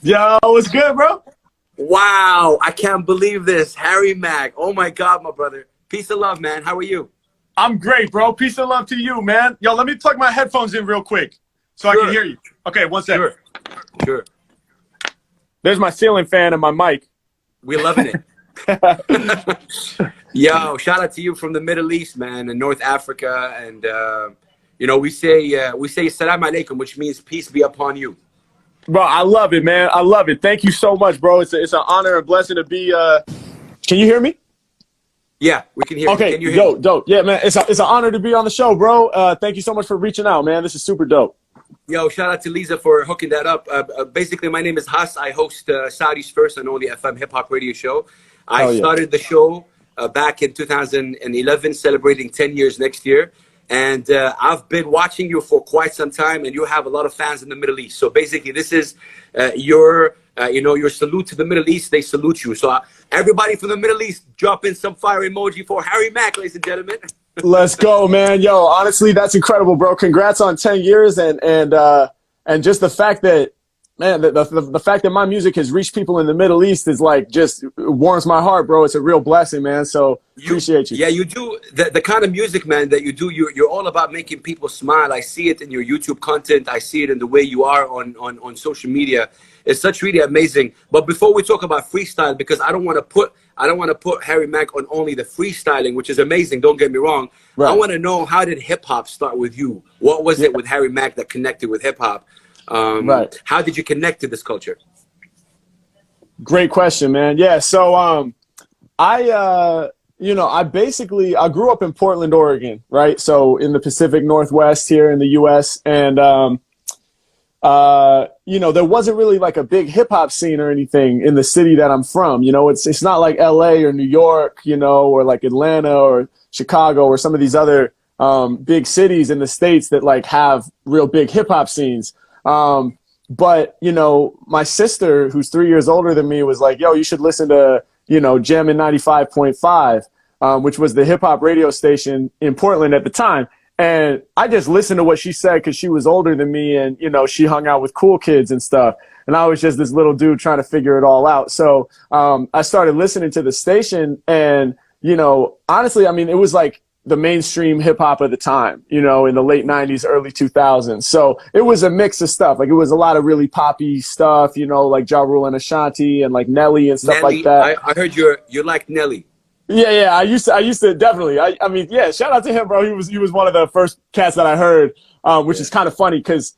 Yo, what's good, bro? Wow, I can't believe this. Harry Mack. Oh my God, my brother. Peace and love, man. How are you? I'm great, bro. Peace and love to you, man. Yo, let me plug my headphones in real quick so I Sure. can hear you. Okay, one second. Sure. Sure. There's my ceiling fan and my mic. We're loving it. Yo, shout out to you from the Middle East, man, and North Africa. And, we say salam alaikum, which means peace be upon you. Bro, I love it, man. I love it. Thank you so much, bro. It's an honor and blessing to be. Can you hear me? Yeah, we can hear you. Okay, Can you hear me? dope. Yeah, man. It's an honor to be on the show, bro. Thank you so much for reaching out, man. This is super dope. Yo, shout out to Lisa for hooking that up. Basically, my name is Hass. I host Saudi's first and only FM hip-hop radio show. I started the show back in 2011, celebrating 10 years next year. And I've been watching you for quite some time, and you have a lot of fans in the Middle East. So basically, this is your salute to the Middle East. They salute you. So everybody from the Middle East, drop in some fire emoji for Harry Mack, ladies and gentlemen. Let's go, man. Yo, honestly, that's incredible, bro. Congrats on 10 years and just the fact that, man, the fact that my music has reached people in the Middle East is like just warms my heart, bro. It's a real blessing, man. So appreciate you. Yeah, you do the kind of music, man, that you do. You're all about making people smile. I see it in your YouTube content. I see it in the way you are on social media. It's such really amazing. But before we talk about freestyle, because I don't want to put Harry Mack on only the freestyling, which is amazing. Don't get me wrong. Right. I want to know, how did hip hop start with you? What was it with Harry Mack that connected with hip hop? Right. How did you connect to this culture? Great question, man. Yeah. So, I grew up in Portland, Oregon, right? So in the Pacific Northwest here in the US. And, there wasn't really like a big hip hop scene or anything in the city that I'm from. It's not like LA or New York, or like Atlanta or Chicago or some of these other, big cities in the States that like have real big hip hop scenes. But, my sister, who's 3 years older than me, was like, yo, you should listen to, Jammin' 95.5, which was the hip hop radio station in Portland at the time. And I just listened to what she said because she was older than me and, she hung out with cool kids and stuff. And I was just this little dude trying to figure it all out. So I started listening to the station and, honestly, I mean, it was like the mainstream hip hop of the time, in the late 90s, early 2000s. So it was a mix of stuff. Like it was a lot of really poppy stuff, like Ja Rule and Ashanti and like Nelly and stuff like that. I heard you like Nelly. Yeah. I used to definitely. I mean, yeah, shout out to him, bro. He was one of the first cats that I heard, which is kind of funny because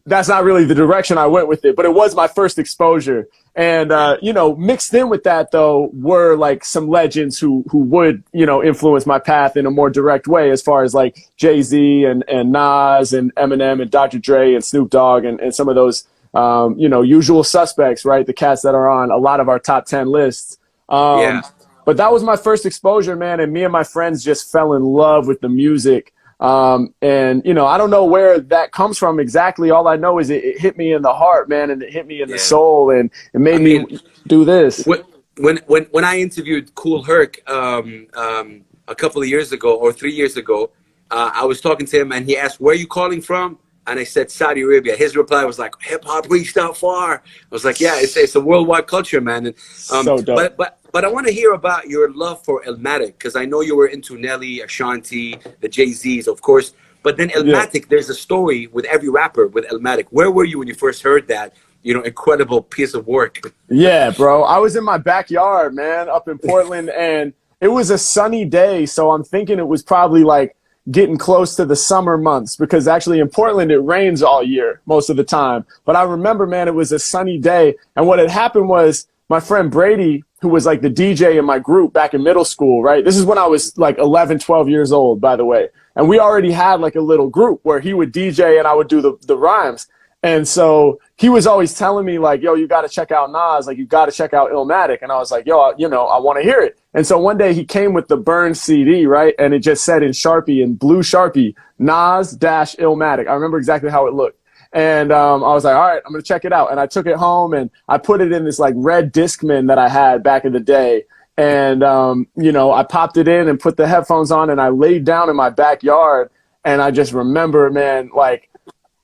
that's not really the direction I went with it, but it was my first exposure. And, mixed in with that, though, were like some legends who would, influence my path in a more direct way, as far as like Jay-Z and Nas and Eminem and Dr. Dre and Snoop Dogg and some of those, usual suspects, right? The cats that are on a lot of our top 10 lists. But that was my first exposure, man. And me and my friends just fell in love with the music. And, I don't know where that comes from exactly. All I know is it hit me in the heart, man. And it hit me in the soul and it made me do this. When I interviewed Kool Herc, a couple of years ago or 3 years ago, I was talking to him and he asked, where are you calling from? And I said, Saudi Arabia. His reply was like, hip hop reached out far. I was like, yeah, it's a worldwide culture, man. And, so dope. But I want to hear about your love for Illmatic, because I know you were into Nelly, Ashanti, the Jay-Z's, of course. But then Illmatic, there's a story with every rapper with Illmatic. Where were you when you first heard that, incredible piece of work? Yeah, bro. I was in my backyard, man, up in Portland, and it was a sunny day. So I'm thinking it was probably like getting close to the summer months, because actually in Portland, it rains all year most of the time. But I remember, man, it was a sunny day. And what had happened was my friend Brady, who was like the DJ in my group back in middle school, right? This is when I was like 11, 12 years old, by the way. And we already had like a little group where he would DJ and I would do the rhymes. And so he was always telling me like, yo, you got to check out Nas. Like, you got to check out Illmatic. And I was like, yo, I want to hear it. And so one day he came with the burned CD, right? And it just said in Sharpie, in blue Sharpie, Nas-Illmatic. I remember exactly how it looked. And I was like, all right, I'm going to check it out. And I took it home and I put it in this like red Discman that I had back in the day. And, I popped it in and put the headphones on and I laid down in my backyard. And I just remember, man, like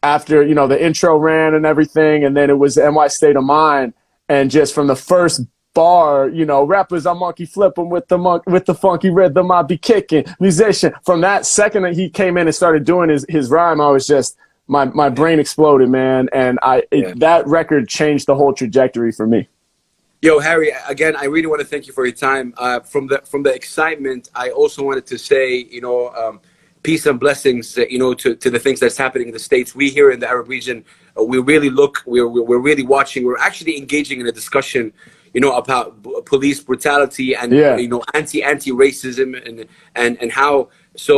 after, you know, the intro ran and everything, and then it was NY State of Mind, and just from the first bar, you know, rappers, I monkey flip them with the funky rhythm, I be kicking, musician. From that second that he came in and started doing his rhyme, I was just, my brain exploded, man, and that record changed the whole trajectory for me. Yo, Harry, again, I really want to thank you for your time. From the excitement, I also wanted to say, you know, peace and blessings, you know, to the things that's happening in the States. We here in the Arab region, we really we're really watching. We're actually engaging in a discussion, you know, about police brutality and, you know, anti-racism and how. So,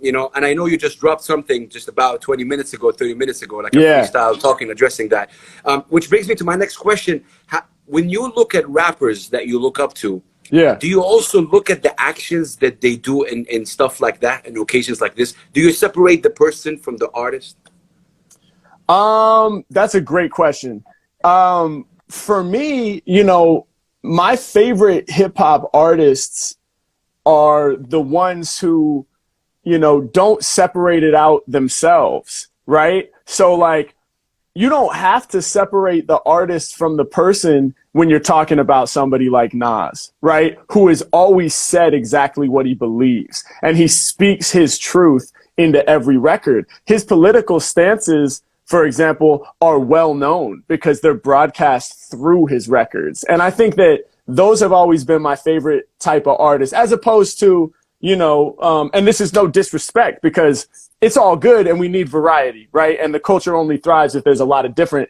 you know, and I know you just dropped something just about 20 minutes ago, 30 minutes ago, like a freestyle talking, addressing that. Which brings me to my next question. When you look at rappers that you look up to, do you also look at the actions that they do in stuff like that, in occasions like this? Do you separate the person from the artist? That's a great question. For me, you know, my favorite hip hop artists are the ones who, you know, don't separate it out themselves, right? So like, you don't have to separate the artist from the person when you're talking about somebody like Nas, right? Who has always said exactly what he believes. And he speaks his truth into every record. His political stances, for example, are well known because they're broadcast through his records. And I think that those have always been my favorite type of artist, as opposed to, you know, and this is no disrespect because it's all good and we need variety, right? And the culture only thrives if there's a lot of different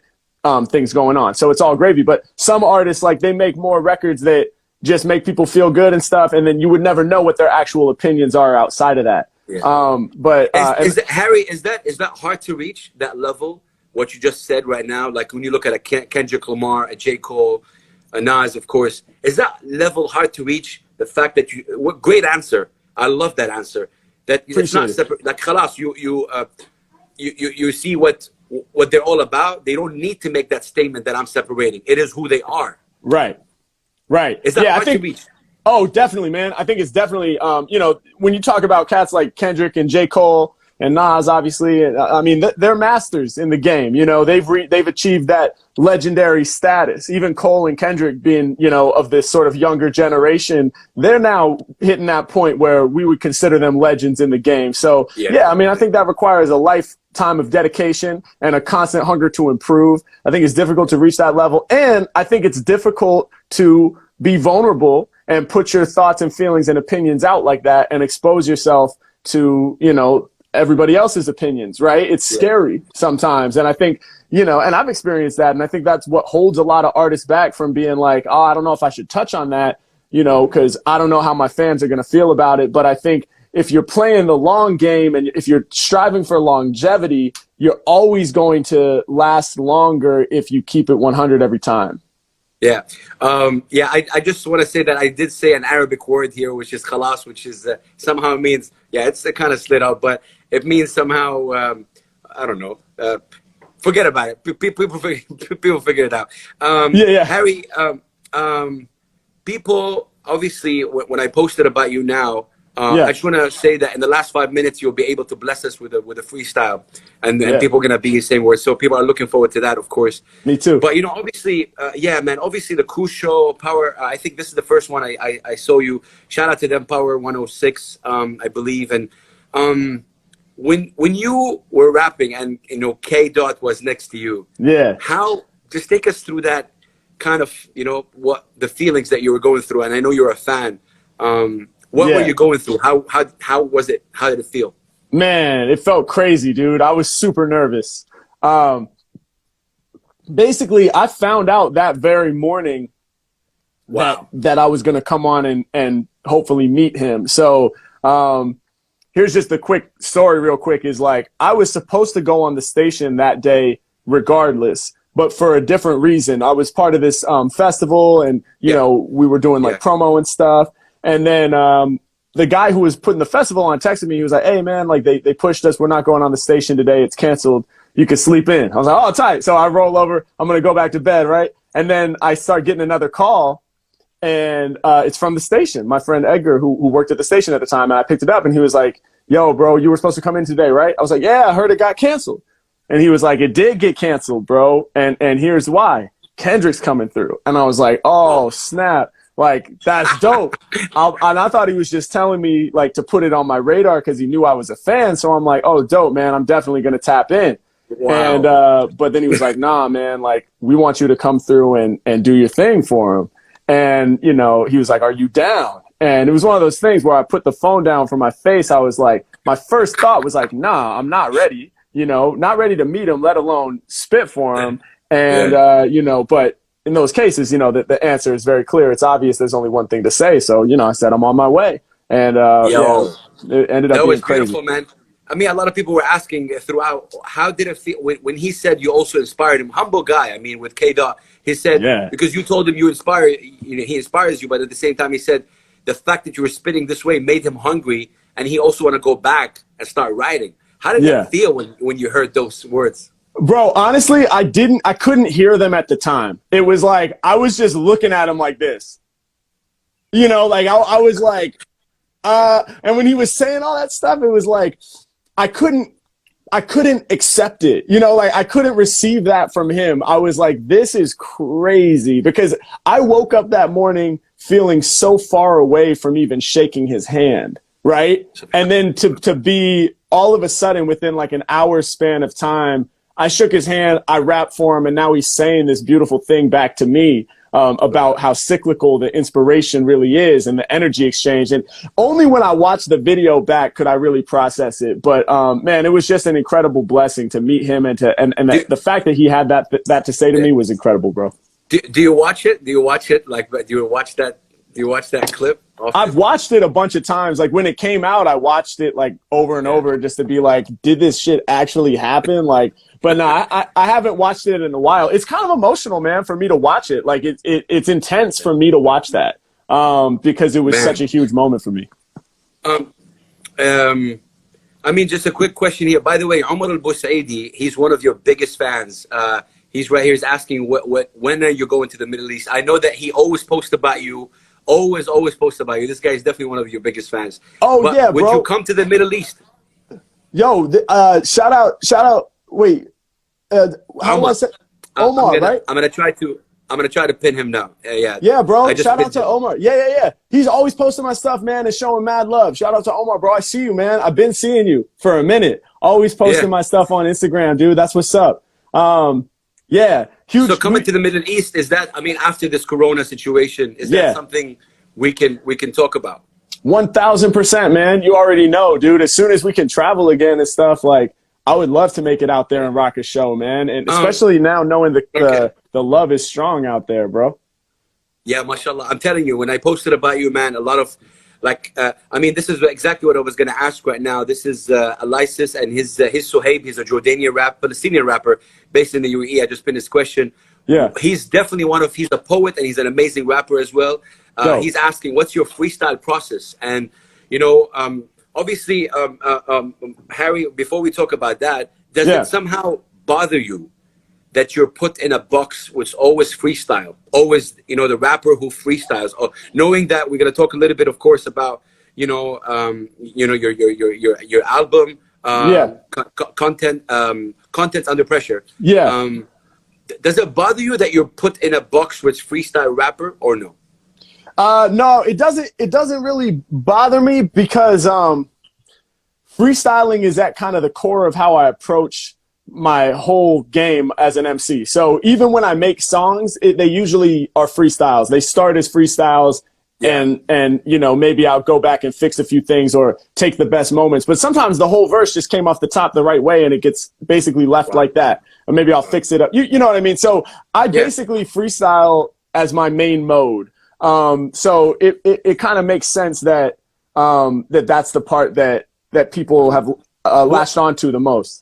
things going on. So it's all gravy. But some artists, like, they make more records that just make people feel good and stuff, and then you would never know what their actual opinions are outside of that. Harry, is that hard to reach, that level, what you just said right now? Like when you look at a Kendrick Lamar, a J. Cole, a Nas, of course, is that level hard to reach? The fact that what great answer. I love that answer. That it's not separate. Like khalas, you see what they're all about. They don't need to make that statement that I'm separating. It is who they are. Right. Is that hard to reach? Oh, definitely, man. I think it's definitely, you know, when you talk about cats like Kendrick and J. Cole and Nas, obviously, I mean, they're masters in the game. You know, they've achieved that legendary status. Even Cole and Kendrick being, you know, of this sort of younger generation, they're now hitting that point where we would consider them legends in the game. So, yeah, I mean, I think that requires a lifetime of dedication and a constant hunger to improve. I think it's difficult to reach that level. And I think it's difficult to be vulnerable and put your thoughts and feelings and opinions out like that and expose yourself to, you know, everybody else's opinions, right? It's scary sometimes. And I think, you know, and I've experienced that. And I think that's what holds a lot of artists back from being like, oh, I don't know if I should touch on that, you know, because I don't know how my fans are going to feel about it. But I think if you're playing the long game and if you're striving for longevity, you're always going to last longer if you keep it 100 every time. Yeah. I just want to say that I did say an Arabic word here, which is khalas, which is somehow means, it's kind of slid out, but it means somehow, I don't know, forget about it. People figure it out. Harry, people, obviously, when I posted about you now, I just want to say that in the last 5 minutes, you'll be able to bless us with a freestyle, and people are going to be saying words. So people are looking forward to that, of course. Me too. But, you know, obviously, man, obviously the Cool Show, Power, I think this is the first one I saw you. Shout out to them, Power 106, I believe. And when you were rapping and, you know, K. Dot was next to you, just take us through that kind of, you know, what the feelings that you were going through. And I know you're a fan. What were you going through? How was it? How did it feel? Man, it felt crazy, dude. I was super nervous. Basically, I found out that very morning that I was going to come on and hopefully meet him. So here's just a quick story real quick is like I was supposed to go on the station that day regardless, but for a different reason. I was part of this festival and, you know, we were doing like promo and stuff. And then the guy who was putting the festival on texted me. He was like, hey, man, like they pushed us. We're not going on the station today. It's canceled. You can sleep in. I was like, oh, tight. So I roll over. I'm going to go back to bed, right? And then I start getting another call, and it's from the station. My friend Edgar, who worked at the station at the time, and I picked it up, and he was like, yo, bro, you were supposed to come in today, right? I was like, yeah, I heard it got canceled. And he was like, it did get canceled, bro. And here's why. Kendrick's coming through. And I was like, oh, snap. Like, that's dope. And I thought he was just telling me, like, to put it on my radar because he knew I was a fan. So I'm like, oh, dope, man. I'm definitely going to tap in. Wow. And but then he was like, nah, man, like, we want you to come through and do your thing for him. And, you know, he was like, are you down? And it was one of those things where I put the phone down from my face. I was like, my first thought was like, nah, I'm not ready. You know, not ready to meet him, let alone spit for him. And, you know, but in those cases, you know, the answer is very clear. It's obvious there's only one thing to say. So, you know, I said I'm on my way. And it ended up being crazy. Beautiful, man. I mean, a lot of people were asking throughout, how did it feel when he said you also inspired him? Humble guy. I mean, with K-Dot, he said, because you told him you inspire, you know, he inspires you, but at the same time, he said the fact that you were spitting this way made him hungry, and he also want to go back and start writing. How did that feel when you heard those words? Bro, honestly, I couldn't hear them at the time. It was like, I was just looking at him like this. You know, like I was like, and when he was saying all that stuff, it was like, I couldn't accept it. You know, like I couldn't receive that from him. I was like, this is crazy, because I woke up that morning feeling so far away from even shaking his hand. Right. And then to be all of a sudden within like an hour span of time, I shook his hand, I rapped for him, and now he's saying this beautiful thing back to me about how cyclical the inspiration really is and the energy exchange. And only when I watched the video back could I really process it. But man, it was just an incredible blessing to meet him, and the fact that he had that to say to me was incredible, bro. Do you watch it? Do you watch it? Like, do you watch that? Do you watch that clip often? I've watched it a bunch of times. Like when it came out, I watched it like over and over just to be like, did this shit actually happen? Like, but no, I haven't watched it in a while. It's kind of emotional, man, for me to watch it. Like it's intense for me to watch that because it was such a huge moment for me. I mean, just a quick question here. By the way, Omar al-Busaidi, he's one of your biggest fans. He's right here. He's asking when are you going to the Middle East? I know that he always posts about you. Always post about you. This guy is definitely one of your biggest fans. Oh, but yeah, bro. Would you come to the Middle East? Yo, shout out. Wait, how do I say Omar? Right? I'm gonna try to pin him now. Yeah, bro. Shout out to Omar. Yeah. He's always posting my stuff, man, and showing mad love. Shout out to Omar, bro. I see you, man. I've been seeing you for a minute. Always posting my stuff on Instagram, dude. That's what's up. Yeah, huge. So coming to the Middle East, is that, I mean, after this Corona situation, is that something we can talk about? 1000%, man. You already know, dude. As soon as we can travel again and stuff, like, I would love to make it out there and rock a show, man. And especially now knowing the love is strong out there, bro. Yeah, mashallah. I'm telling you, when I posted about you, man, a lot of, like, I mean, this is exactly what I was going to ask right now. This is Elisis and his Suhaib. He's a Jordanian Palestinian rapper based in the UAE. I just pinned his question. Yeah. He's definitely he's a poet and he's an amazing rapper as well. He's asking, what's your freestyle process? And, you know, obviously, Harry, before we talk about that, does it somehow bother you that you're put in a box with always freestyle, always, you know, the rapper who freestyles, or knowing that we're going to talk a little bit, of course, about, your album, content under pressure. Yeah. Does it bother you that you're put in a box with freestyle rapper, or no? No, it doesn't. It doesn't really bother me because freestyling is at kind of the core of how I approach my whole game as an MC. So even when I make songs, they usually are freestyles. They start as freestyles, and you know, maybe I'll go back and fix a few things or take the best moments. But sometimes the whole verse just came off the top the right way and it gets basically left like that. Or maybe I'll fix it up. You know what I mean? So I basically freestyle as my main mode. So it kind of makes sense that that's the part that people have latched onto the most.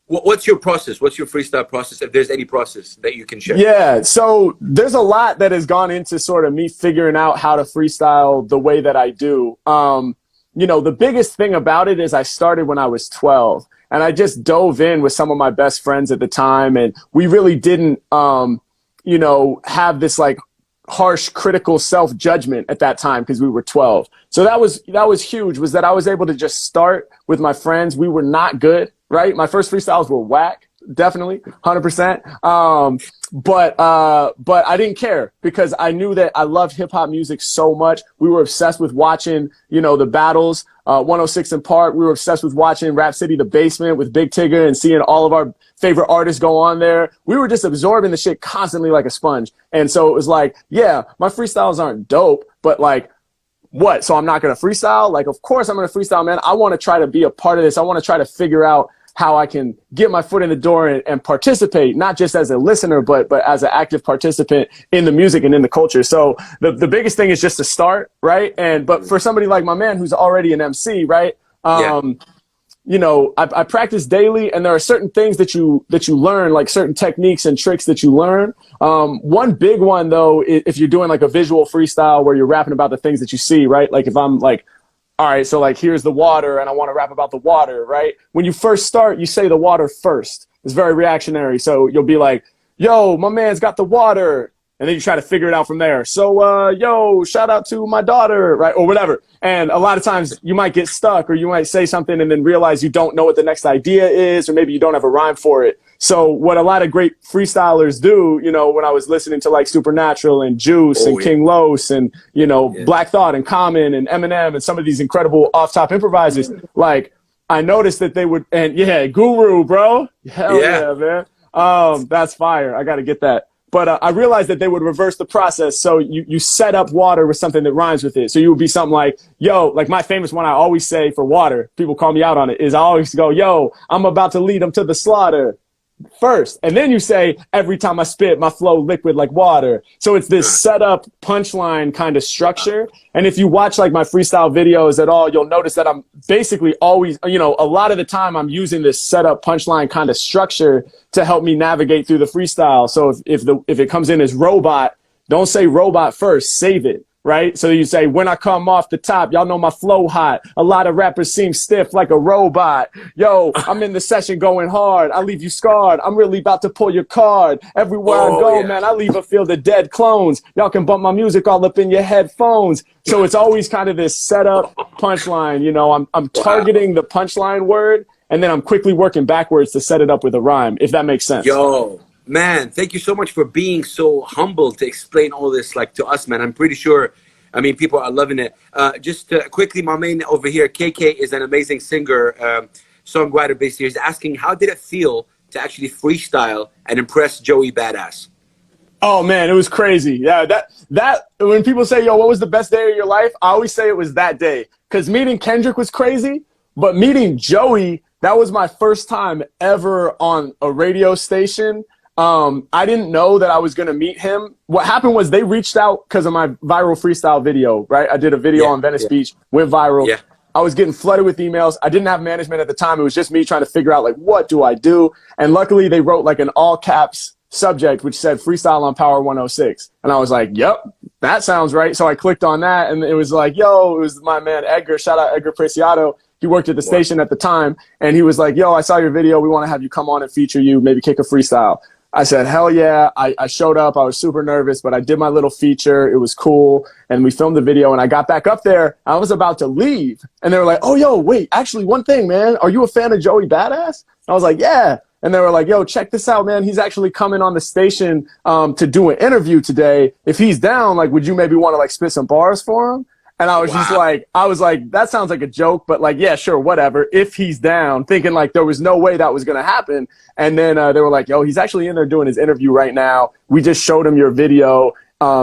What's your process? What's your freestyle process, if there's any process that you can share? Yeah, so there's a lot that has gone into sort of me figuring out how to freestyle the way that I do. You know, the biggest thing about it is I started when I was 12, and I just dove in with some of my best friends at the time, and we really didn't, you know, have this like harsh critical self-judgment at that time because we were 12. So that was huge, was that I was able to just start with my friends. We were not good, right? My first freestyles were whack. definitely, 100%. But I didn't care because I knew that I loved hip hop music so much. We were obsessed with watching, you know, the battles, 106 in Park. We were obsessed with watching Rap City, The Basement with Big Tigger and seeing all of our favorite artists go on there. We were just absorbing the shit constantly like a sponge. And so it was like, yeah, my freestyles aren't dope, but like, what? So I'm not going to freestyle? Like, of course I'm going to freestyle, man. I want to try to be a part of this. I want to try to figure out how I can get my foot in the door and participate, not just as a listener, but as an active participant in the music and in the culture. So the biggest thing is just to start, right? But for somebody like my man who's already an MC, right? You know, I practice daily, and there are certain things that you learn, like certain techniques and tricks that you learn. One big one though, if you're doing like a visual freestyle where you're rapping about the things that you see, right? Like if I'm like, all right, so like here's the water and I want to rap about the water, right? When you first start, you say the water first. It's very reactionary. So you'll be like, yo, my man's got the water. And then you try to figure it out from there. So, yo, shout out to my daughter, right? Or whatever. And a lot of times you might get stuck, or you might say something and then realize you don't know what the next idea is, or maybe you don't have a rhyme for it. So what a lot of great freestylers do, you know, when I was listening to like Supernatural and Juice and King Los and, you know, Black Thought and Common and Eminem and some of these incredible off-top improvisers, like I noticed that they would, and yeah, Guru, bro. Hell yeah, man. That's fire. I got to get that. But I realized that they would reverse the process. So you set up water with something that rhymes with it. So you would be something like, yo, like my famous one I always say for water, people call me out on it, is I always go, yo, I'm about to lead them to the slaughter first. And then you say, every time I spit, my flow liquid like water. So it's this setup punchline kind of structure. And if you watch like my freestyle videos at all, you'll notice that I'm basically always, you know, a lot of the time I'm using this setup punchline kind of structure to help me navigate through the freestyle. So if it comes in as robot, don't say robot first, save it. Right? So you say, when I come off the top, y'all know my flow hot. A lot of rappers seem stiff like a robot. Yo, I'm in the session going hard. I leave you scarred. I'm really about to pull your card. Everywhere I go, man, I leave a field of dead clones. Y'all can bump my music all up in your headphones. So it's always kind of this setup punchline. You know, I'm targeting the punchline word, and then I'm quickly working backwards to set it up with a rhyme, if that makes sense. Yo. Man, thank you so much for being so humble to explain all this like to us, man. I'm pretty sure, I mean, people are loving it. Just quickly, my man over here, KK, is an amazing singer, songwriter based here. He's asking, how did it feel to actually freestyle and impress Joey Badass? Oh man, it was crazy. Yeah, that when people say, yo, what was the best day of your life? I always say it was that day, because meeting Kendrick was crazy, but meeting Joey, that was my first time ever on a radio station. I didn't know that I was going to meet him. What happened was they reached out because of my viral freestyle video, right? I did a video on Venice Beach, went viral. Yeah. I was getting flooded with emails. I didn't have management at the time. It was just me trying to figure out, like, what do I do? And luckily they wrote like an all caps subject, which said freestyle on Power 106. And I was like, yep, that sounds right. So I clicked on that, and it was like, yo, it was my man, Edgar. Shout out Edgar Preciado. He worked at the station at the time. And he was like, yo, I saw your video. We want to have you come on and feature you, maybe kick a freestyle. I said, hell yeah. I showed up. I was super nervous, but I did my little feature. It was cool. And we filmed the video, and I got back up there. I was about to leave. And they were like, oh, yo, wait, actually, one thing, man. Are you a fan of Joey Badass? I was like, yeah. And they were like, yo, check this out, man. He's actually coming on the station to do an interview today. If he's down, like, would you maybe want to like spit some bars for him? And I was just like, that sounds like a joke, but like, yeah, sure, whatever. If he's down, thinking like there was no way that was going to happen. And then they were like, yo, he's actually in there doing his interview right now. We just showed him your video.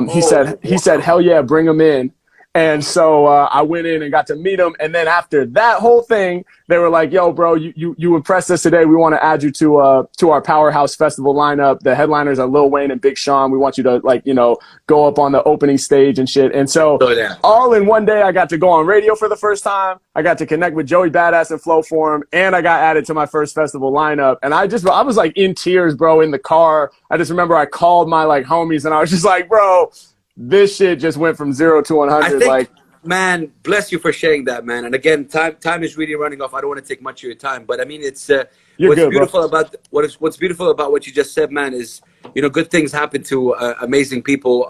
He said, hell yeah, bring him in. And so I went in and got to meet him. And then after that whole thing, they were like, yo, bro, you impressed us today. We want to add you to our Powerhouse Festival lineup. The headliners are Lil Wayne and Big Sean. We want you to, like, you know, go up on the opening stage and shit. And so all in one day, I got to go on radio for the first time. I got to connect with Joey Badass and Flowform, and I got added to my first festival lineup. And I was like in tears, bro, in the car. I just remember I called my like homies, and I was just like, bro, this shit just went from 0 to 100. Man, bless you for sharing that, man. And again, time is really running off. I don't want to take much of your time, but I mean, it's what's beautiful about what you just said, man, is, you know, good things happen to amazing people.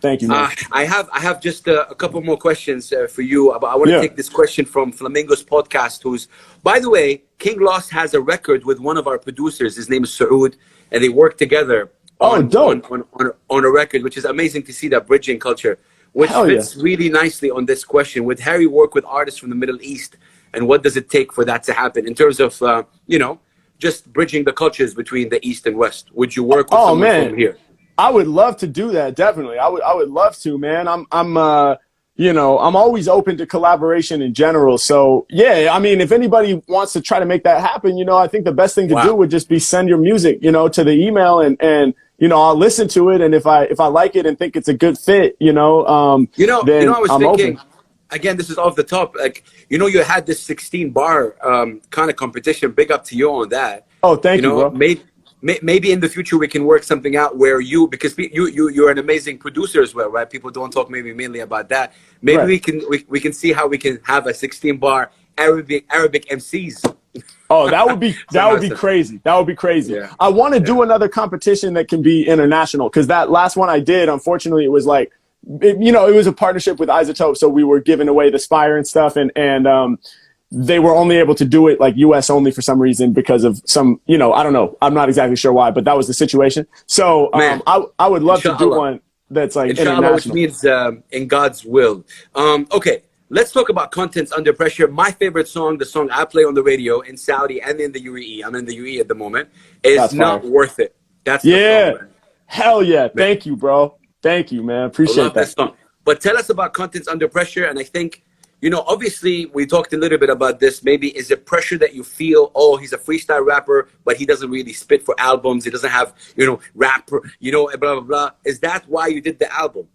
Thank you, man. I have just a couple more questions for you. I want to take this question from Flamingo's podcast, who's, by the way, King Lost has a record with one of our producers. His name is Saud, and they work together on a record, which is amazing to see that bridging culture, which fits really nicely on this question. Would Harry work with artists from the Middle East, and what does it take for that to happen in terms of, you know, just bridging the cultures between the East and West? Would you work with someone from here? I would love to do that. Definitely. I would love to, man. You know, I'm always open to collaboration in general. So yeah, I mean, if anybody wants to try to make that happen, you know, I think the best thing to do would just be send your music, you know, to the email, and, you know, I'll listen to it. And if I like it and think it's a good fit, then I was I'm thinking, open. Again, this is off the top. Like, you know, you had this 16-bar kind of competition. Big up to you on that. Oh, thank you, bro. Maybe in the future we can work something out where because you're an amazing producer as well, right? People don't talk maybe mainly about that. Maybe we can see how we can have a 16-bar Arabic MCs. Oh, that would be crazy. That would be crazy. Yeah. I want to do another competition that can be international, because that last one I did, unfortunately, it was like, it was a partnership with Isotope, so we were giving away the Spire and stuff, and they were only able to do it like US only for some reason, because of some, I don't know. I'm not exactly sure why, but that was the situation. So I would love to do one that's like international. Which means in God's will. Okay, let's talk about Contents Under Pressure. My favorite song, the song I play on the radio in Saudi and in the UAE, I'm in the UAE at the moment, is Not Worth It. That's the song, man. Hell yeah. Man. Thank you, bro. Thank you, man. Appreciate that. Song. But tell us about Contents Under Pressure. And I think, obviously we talked a little bit about this. Maybe is it pressure that you feel, oh, he's a freestyle rapper, but he doesn't really spit for albums. He doesn't have, rapper, blah, blah, blah. Is that why you did the album?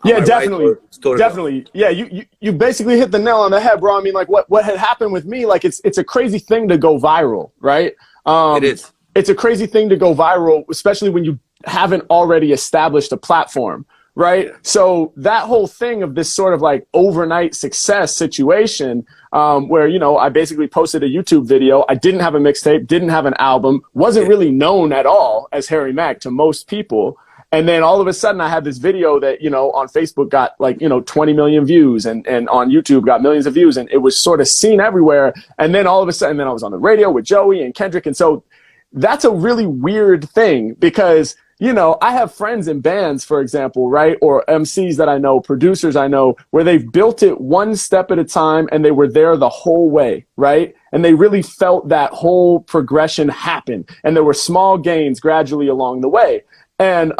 Yeah, definitely. Right, definitely. Yeah, you basically hit the nail on the head, bro. I mean, like what had happened with me, like it's a crazy thing to go viral, right? It is. It's a crazy thing to go viral, especially when you haven't already established a platform, right? So that whole thing of this sort of like overnight success situation, where, I basically posted a YouTube video. I didn't have a mixtape, didn't have an album, wasn't really known at all as Harry Mack to most people. And then all of a sudden I had this video that, on Facebook got like, 20 million views, and on YouTube got millions of views, and it was sort of seen everywhere. And then all of a sudden, I was on the radio with Joey and Kendrick. And so that's a really weird thing, because I have friends in bands, for example, right? Or MCs that I know, producers I know, where they've built it one step at a time and they were there the whole way, right? And they really felt that whole progression happen. And there were small gains gradually along the way. And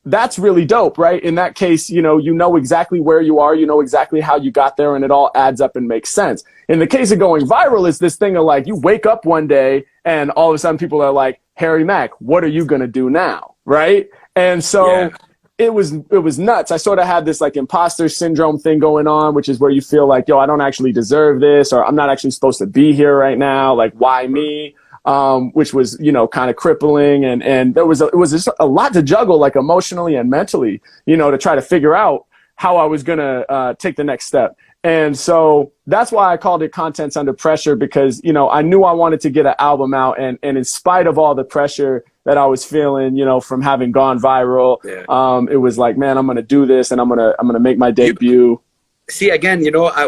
that's really dope, right? In that case, you know exactly where you are, you know exactly how you got there, and it all adds up and makes sense. In the case of going viral, it's this thing of like, you wake up one day and all of a sudden people are like, Harry Mack, what are you going to do now? Right. And so it was nuts. I sort of had this like imposter syndrome thing going on, which is where you feel like, yo, I don't actually deserve this, or I'm not actually supposed to be here right now. Like, why me? Which was, kind of crippling. And it was just a lot to juggle, like emotionally and mentally, to try to figure out how I was going to take the next step. And so that's why I called it Contents Under Pressure, because, I knew I wanted to get an album out. And in spite of all the pressure that I was feeling, from having gone viral, it was like, man, I'm going to do this, and I'm going to make my debut. See, again,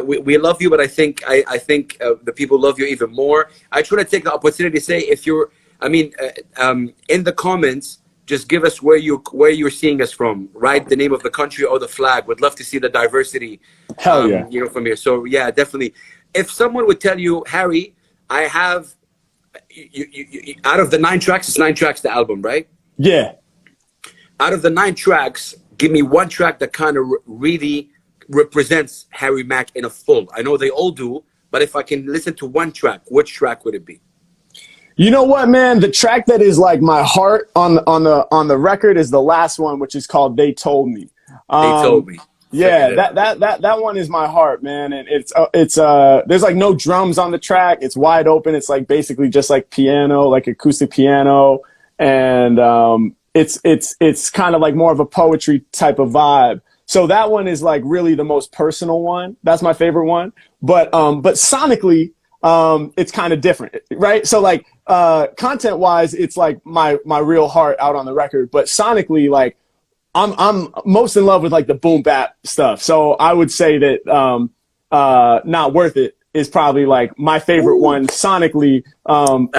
we love you, but I think the people love you even more. I try to take the opportunity to say, if you're, in the comments, just give us where you're seeing us from, right? The name of the country or the flag. Would love to see the diversity. Hell yeah. From here. So yeah, definitely. If someone would tell you, Harry, I have, out of the 9 tracks, it's 9 tracks, the album, right? Yeah. Out of the 9 tracks, give me one track that kind of really represents Harry Mack in a full. I know they all do, but if I can listen to one track, which track would it be? You know what, man? The track that is like my heart on the record is the last one, which is called "They Told Me." They Told Me. Yeah, that one is my heart, man. And it's there's like no drums on the track. It's wide open. It's like basically just like piano, like acoustic piano, and it's kind of like more of a poetry type of vibe. So that one is like really the most personal one. That's my favorite one. But sonically, it's kind of different, right? So like content wise, it's like my real heart out on the record. But sonically, like I'm most in love with like the boom bap stuff. So I would say that Not Worth It is probably like my favorite one sonically. And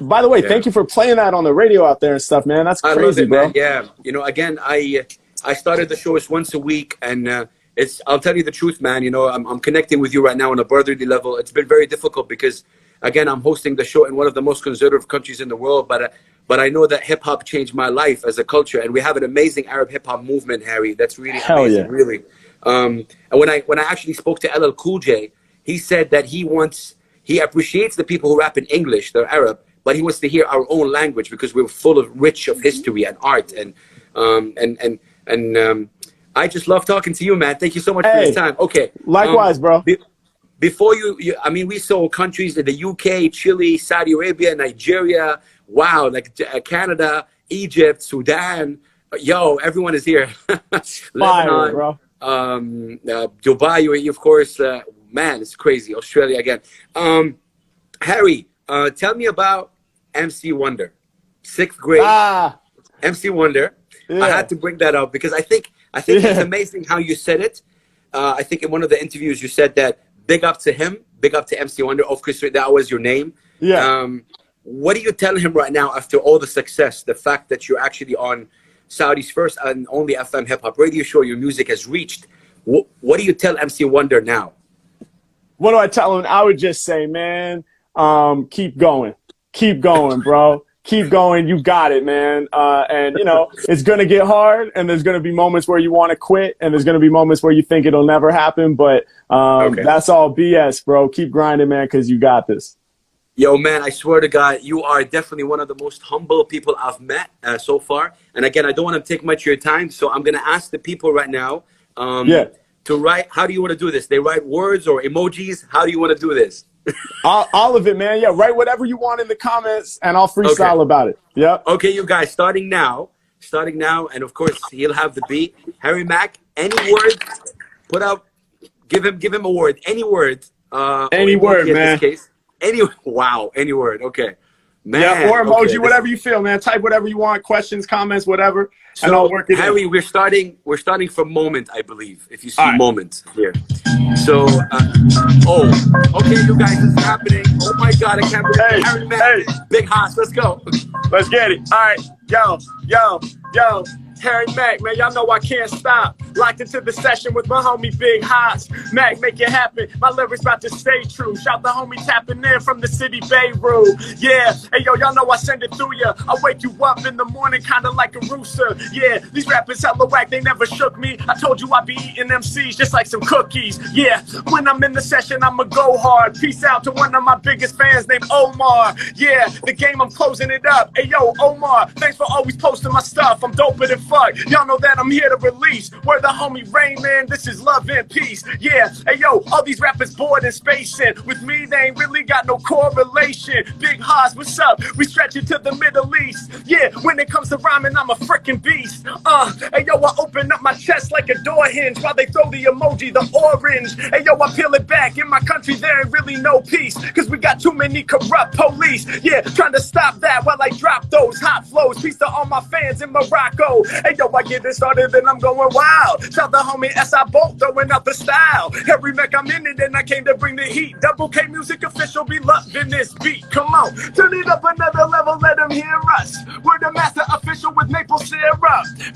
by the way, thank you for playing that on the radio out there and stuff, man. That's crazy, I love it, bro. man. Yeah, you know, again, I started the show as once a week, and I'll tell you the truth, man. You know, I'm connecting with you right now on a brotherly level. It's been very difficult because, again, I'm hosting the show in one of the most conservative countries in the world, but I know that hip hop changed my life as a culture, and we have an amazing Arab hip hop movement, Harry. That's really amazing, really. And when I actually spoke to LL Cool J, he said that he appreciates the people who rap in English, they're Arab, but he wants to hear our own language because we're full of rich of history and art. And I just love talking to you, man. Thank you so much for your time. Okay. Likewise, bro. Before I mean, we saw countries in the UK, Chile, Saudi Arabia, Nigeria. Wow, like Canada, Egypt, Sudan. Yo, everyone is here. Lebanon, bro. Dubai, of course. Man, it's crazy. Australia again. Harry, tell me about MC Wonder. 6th grade. MC Wonder. Yeah. I had to bring that up because I think it's amazing how you said it. I think in one of the interviews you said that big up to him, big up to MC Wonder. Of course, that was your name. Yeah. What do you tell him right now after all the success, the fact that you're actually on Saudi's first and only FM hip hop radio show, your music has reached? What do you tell MC Wonder now? What do I tell him? I would just say, man, keep going, bro. Keep going. You got it, man. And you know, it's going to get hard, and there's going to be moments where you want to quit, and there's going to be moments where you think it'll never happen. But that's all BS, bro. Keep grinding, man, because you got this. Yo, man, I swear to God, you are definitely one of the most humble people I've met so far. And again, I don't want to take much of your time, so I'm going to ask the people right now to write. How do you want to do this? They write words or emojis? How do you want to do this? all of it, man. Yeah, write whatever you want in the comments, and I'll freestyle about it. Yep. Okay, you guys, starting now, and of course, he'll have the beat. Harry Mack, any word, put out, give him a word, any word. Any word, man. In this case. Any word. Okay. Man, yeah, or emoji, whatever you feel, man. Type whatever you want, questions, comments, whatever, and I'll work it Harry, in. we're starting from moment, I believe, if you see moment here. So, okay, you guys, this is happening. Oh my God, I can't believe it. Harry Mack, Big Haas, let's go. Let's get it. All right, yo. Harry Mack, man, y'all know I can't stop. Locked into the session with my homie Big Haas. Mac, make it happen. My lyrics about to stay true. Shout the homie tapping in from the city Beirut. Yeah, hey yo, y'all know I send it through ya. I wake you up in the morning, kinda like a rooster. Yeah, these rappers hella whack, they never shook me. I told you I be eating MCs just like some cookies. Yeah, when I'm in the session, I'ma go hard. Peace out to one of my biggest fans named Omar. Yeah, the game, I'm closing it up. Hey yo, Omar, thanks for always posting my stuff. I'm doper than fuck. Y'all know that I'm here to release. Where the homie Rain, man, this is love and peace. Yeah, hey yo, all these rappers bored and spacing. With me, they ain't really got no correlation. Big Haas, what's up? We stretch it to the Middle East. Yeah, when it comes to rhyming, I'm a freaking beast. Hey yo, I open up my chest like a door hinge while they throw the emoji, the orange. Hey yo, I peel it back. In my country, there ain't really no peace, cause we got too many corrupt police. Yeah, trying to stop that while I drop those hot flows. Peace to all my fans in Morocco. Hey yo, I get it started, then I'm going wild. Shout the homie S.I. Bolt, throwing out the style. Harry Mack, I'm in it, and I came to bring the heat. Double K Music Official, be loving this beat. Come on, turn it up another level, let them hear us. We're the master official with maple syrup.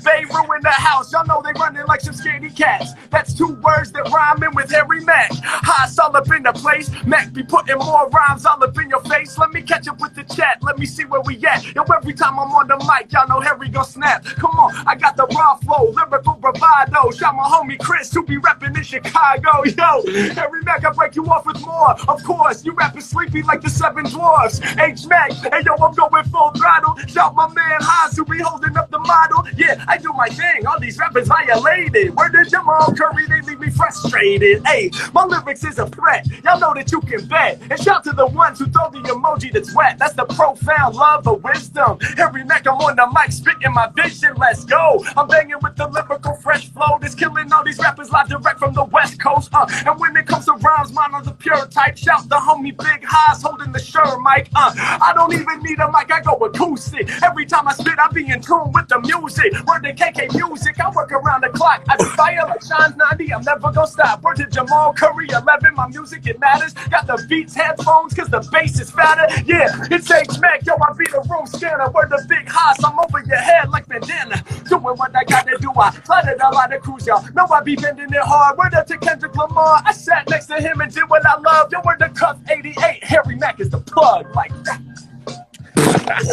Beirut in the house, y'all know they running like some scaredy cats. That's 2 words that rhyming with Harry Mack. Haas all up in the place. Mac be putting more rhymes all up in your face. Let me catch up with the chat, let me see where we at. Yo, every time I'm on the mic, y'all know Harry gon' snap. Come on, I got the raw flow, lyrical bravado. Shout my homie Chris, who be rapping in Chicago. Yo, Harry Mack, I break you off with more. Of course, you rapping sleepy like the 7 dwarfs. H Mac, hey yo, I'm going full throttle. Shout my man Haas, who be holding up the model. Yeah, I do my thing, all these rappers violated. Word to Jamal Curry, they leave me frustrated. Hey, my lyrics is a threat, y'all know that you can bet. And shout to the ones who throw the emoji that's wet. That's the profound love of wisdom. Harry Mack, I'm on the mic, spitting my vision. Let's let's go. I'm banging with the lyrical fresh flow that's killing all these rappers live direct from the West Coast. And when it comes to rhymes, mine are the pure type. Shout the homie Big Haas holding the Shure mic. I don't even need a mic, I go acoustic. Every time I spit, I be in tune with the music. Word to KK Music, I work around the clock. I fire like Sean's 90, I'm never gonna stop. Word to Jamal Curry 11, my music, it matters. Got the Beats headphones, cause the bass is fatter. Yeah, it's H-Mac, yo, I be the room scanner. Word to Big Haas, I'm over your head like bandana. Doing what I gotta do, I flooded a lot of crews, y'all. Know I be bending it hard. Word up to Kendrick Lamar, I sat next to him and did what I love. Yo, word to Cuff 88, Harry Mack is the plug, like that.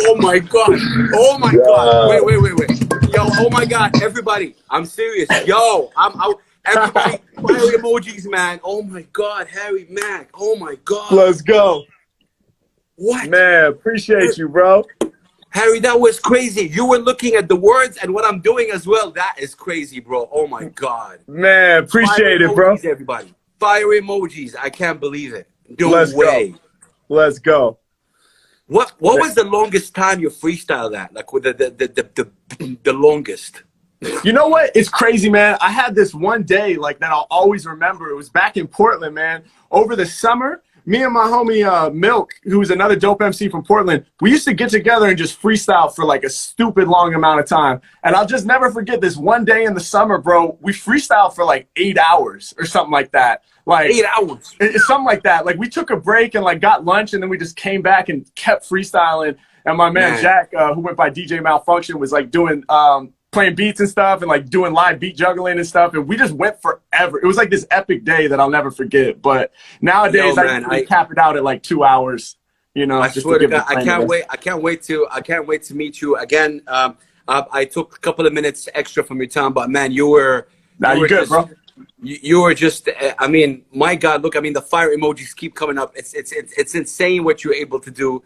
Oh my God. Oh my God. Wait. Yo, oh my God. Everybody, I'm serious. Yo, I'm out. Everybody, fire emojis, man. Oh my God, Harry Mack. Oh my God. Let's go. What? Man, appreciate you, bro. Harry, that was crazy. You were looking at the words and what I'm doing as well. That is crazy, bro. Oh my God. Man, appreciate it, bro. Everybody. Fire emojis. I can't believe it. No way. Go. Let's go. What was the longest time you freestyled at? Like with the longest? You know what? It's crazy, man. I had this one day like that I'll always remember. It was back in Portland, man. Over the summer, me and my homie Milk, who was another dope MC from Portland, we used to get together and just freestyle for like a stupid long amount of time. And I'll just never forget this one day in the summer, bro. We freestyled for like 8 hours or something like that. Like 8 hours. Something like that. Like we took a break and like got lunch and then we just came back and kept freestyling. And my man Jack, who went by DJ Malfunction, was like doing playing beats and stuff and like doing live beat juggling and stuff. And we just went forever. It was like this epic day that I'll never forget. But nowadays I cap it out at like 2 hours, you know. I swear to God, I can't wait to meet you again. I took a couple of minutes extra from your time, but man, you're good, just, bro. You were just, I mean, my God, look, I mean, the fire emojis keep coming up. It's insane what you're able to do.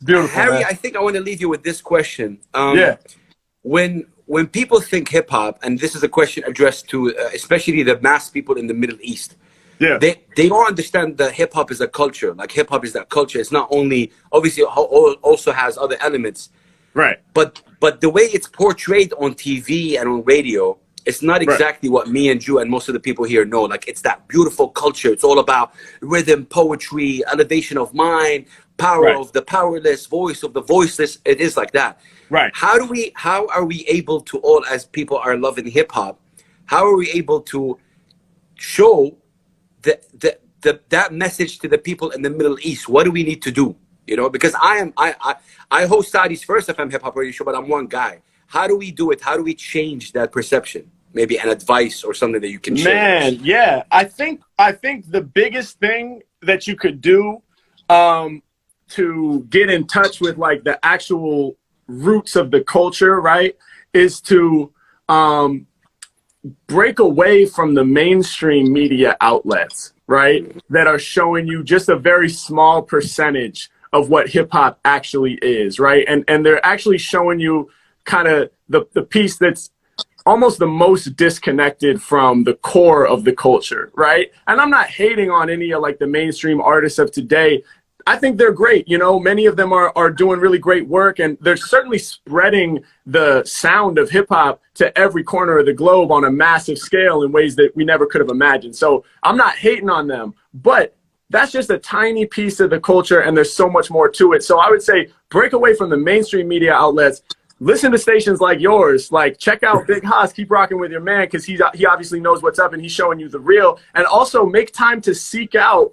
Beautiful, Harry, man. I think I want to leave you with this question. Yeah. When people think hip hop, and this is a question addressed to especially the mass people in the Middle East, yeah, they don't understand that hip hop is a culture. Like hip hop is that culture. It's not only obviously also has other elements, right? But the way it's portrayed on TV and on radio, it's not exactly what me and you and most of the people here know. Like it's that beautiful culture. It's all about rhythm, poetry, elevation of mind, power of the powerless, voice of the voiceless. It is like that. Right. How are we able to, all as people are loving hip hop, how are we able to show that message to the people in the Middle East? What do we need to do? You know, because I host Saudi's first FM hip hop radio show, but I'm one guy. How do we do it? How do we change that perception? Maybe an advice or something that you can share. Man, yeah. I think the biggest thing that you could do to get in touch with like the actual roots of the culture, right, is to break away from the mainstream media outlets, right, that are showing you just a very small percentage of what hip hop actually is, right? And they're actually showing you kind of the piece that's almost the most disconnected from the core of the culture, right? And I'm not hating on any of like the mainstream artists of today. I think they're great. You know, many of them are doing really great work, and they're certainly spreading the sound of hip hop to every corner of the globe on a massive scale in ways that we never could have imagined. So I'm not hating on them, but that's just a tiny piece of the culture, and there's so much more to it. So I would say break away from the mainstream media outlets. Listen to stations like yours, like check out Big Haas, keep rocking with your man, because he obviously knows what's up and he's showing you the real. And also make time to seek out,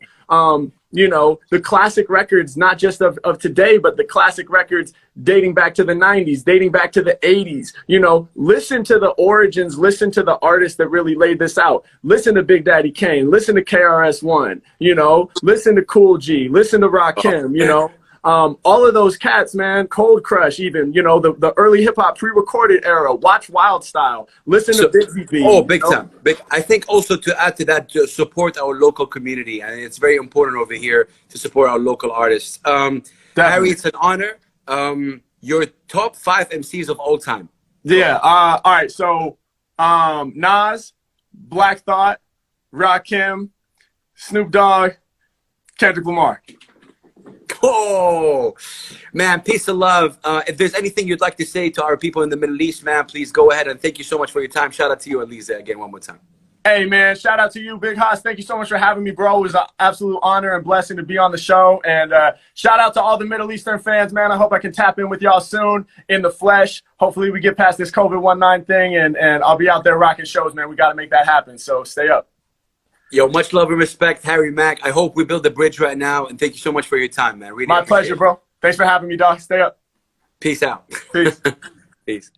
you know, the classic records, not just of today, but the classic records dating back to the 90s, dating back to the 80s. You know, listen to the origins, listen to the artists that really laid this out. Listen to Big Daddy Kane, listen to KRS-One, you know, listen to Cool G, listen to Rakim, you know. All of those cats, man, Cold Crush, even, you know, the early hip hop pre-recorded era, watch Wild Style, listen to Big B. Oh, big time. I think also to add to that, to support our local community. And it's very important over here to support our local artists. Harry, it's an honor. Your top 5 MCs of all time. Yeah. All right. So, Nas, Black Thought, Rakim, Snoop Dogg, Kendrick Lamar. Oh, man, peace and love. If there's anything you'd like to say to our people in the Middle East, man, please go ahead. And thank you so much for your time. Shout out to you and Lisa again one more time. Hey, man, shout out to you, Big Haas. Thank you so much for having me, bro. It was an absolute honor and blessing to be on the show. And shout out to all the Middle Eastern fans, man. I hope I can tap in with y'all soon in the flesh. Hopefully we get past this COVID-19 thing, and I'll be out there rocking shows, man. We got to make that happen, so stay up. Yo, much love and respect, Harry Mack. I hope we build a bridge right now, and thank you so much for your time, man. Really My pleasure, bro. Thanks for having me, dog. Stay up. Peace out. Peace. Peace.